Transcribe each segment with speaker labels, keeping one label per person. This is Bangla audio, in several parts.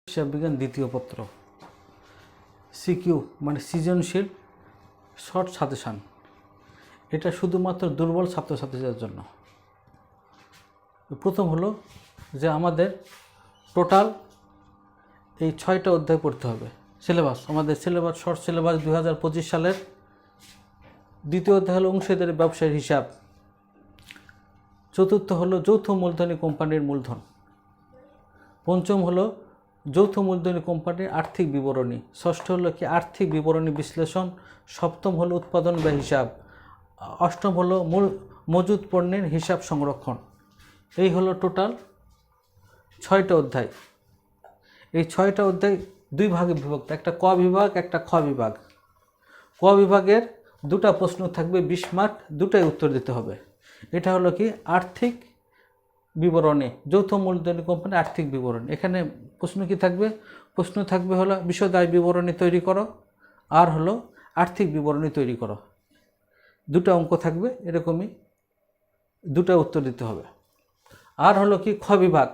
Speaker 1: হিসাব বিজ্ঞান দ্বিতীয় পত্র সিকিউ মানে সৃজনশীল শর্ট সাজেশান। এটা শুধুমাত্র দুর্বল ছাত্রছাত্রীদের জন্য। প্রথম হলো যে আমাদের টোটাল এই 6টা অধ্যায় পড়তে হবে। সিলেবাস আমাদের শর্ট সিলেবাস 2025 সালের। দ্বিতীয় অধ্যায় হলো অংশীদারি ব্যবসায়ের হিসাব। চতুর্থ হলো যৌথ মূলধনী কোম্পানির মূলধন। পঞ্চম হলো যৌথ মূলধনী কোম্পানির আর্থিক বিবরণী। ষষ্ঠ হলো কি আর্থিক বিবরণী বিশ্লেষণ। সপ্তম হলো উৎপাদন বা হিসাব। অষ্টম হলো মজুদ পণ্যের হিসাব সংরক্ষণ। এই হলো টোটাল 6টা অধ্যায়। এই 6টা অধ্যায় দুই ভাগে বিভক্ত, একটা ক বিভাগ একটা খ বিভাগ। ক বিভাগের 2টা প্রশ্ন থাকবে 20 মার্ক, 2টাই উত্তর দিতে হবে। এটা হলো কি আর্থিক বিবরণী, যৌথ মূলধনী কোম্পানি আর্থিক বিবরণী। এখানে প্রশ্ন কি থাকবে? প্রশ্ন থাকবে হলো বিশদ আয় বিবরণী তৈরি করো, আর হলো আর্থিক বিবরণী তৈরি করো। 2টা অঙ্ক থাকবে, এরকমই 2টা উত্তর দিতে হবে। আর হলো কি খ বিভাগ।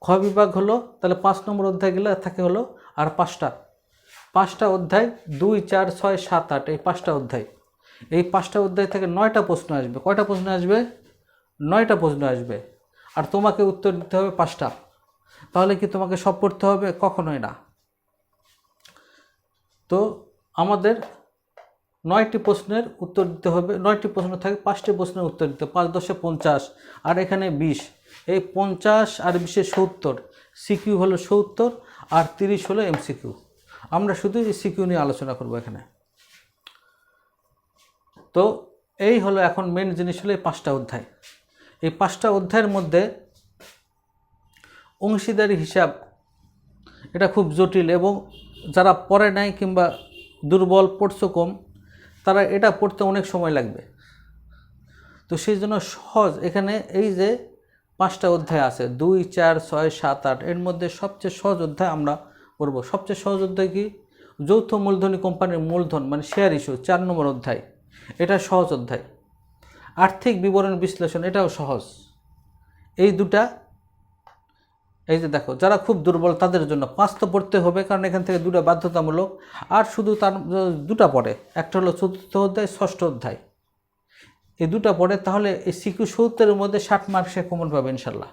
Speaker 1: খ বিভাগ হলো তাহলে 5 নম্বর অধ্যায় গেলে থাকে হলো আর 5টা অধ্যায় 2, 4, 6, 7, 8 এই 5টা অধ্যায়। এই 5টা অধ্যায় থেকে 9টা প্রশ্ন আসবে। কয়টা প্রশ্ন আসবে? 9টা প্রশ্ন আসবে। আর তোমাকে উত্তর দিতে হবে 5টা। তাহলে কি তোমাকে সব পড়তে হবে? কখনোই না। তো আমাদের 9টি প্রশ্নের উত্তর দিতে হবে। 9টি প্রশ্ন থাকে, 5টি প্রশ্নের উত্তর দিতে হবে। 5 × 10 = 50, আর এখানে 20। এই 50 আর 20 70। সিকিউ হলো 70 আর 30 হলো এমসিকিউ। আমরা শুধু এই সিকিউ নিয়ে আলোচনা করব এখানে। তো এই হলো এখন মেন জিনিস হলো এই 5টা অধ্যায়। এই 5টা অধ্যায়ের মধ্যে অংশীদারি হিসাব এটা খুব জটিল, এবং যারা পড়ে নাই কিংবা দুর্বল, পড়ছো কম, তারা এটা পড়তে অনেক সময় লাগবে। তো সেই জন্য সহজ, এখানে এই যে 5টা অধ্যায় আছে 2, 4, 6, 7, 8, এর মধ্যে সবচেয়ে সহজ অধ্যায় আমরা পড়ব। সবচেয়ে সহজ অধ্যায় কি? যৌথ মূলধনী কোম্পানির মূলধন মানে শেয়ার ইস্যু, 4 নম্বর অধ্যায়। এটা সহজ অধ্যায়। আর্থিক বিবরণ বিশ্লেষণ, এটাও সহজ। এই 2টা, এই যে দেখো, যারা খুব দুর্বল তাদের জন্য 5 তো পড়তে হবে, কারণ এখান থেকে 2টা বাধ্যতামূলক। আর শুধু তার 2টা পড়ে, একটা হলো 4র্থ অধ্যায়, 6ষ্ঠ অধ্যায়। এই 2টা পড়ে, তাহলে এই সিকিউ 70-এর মধ্যে 60 মার্ক সে কমন পাবে ইনশাল্লাহ।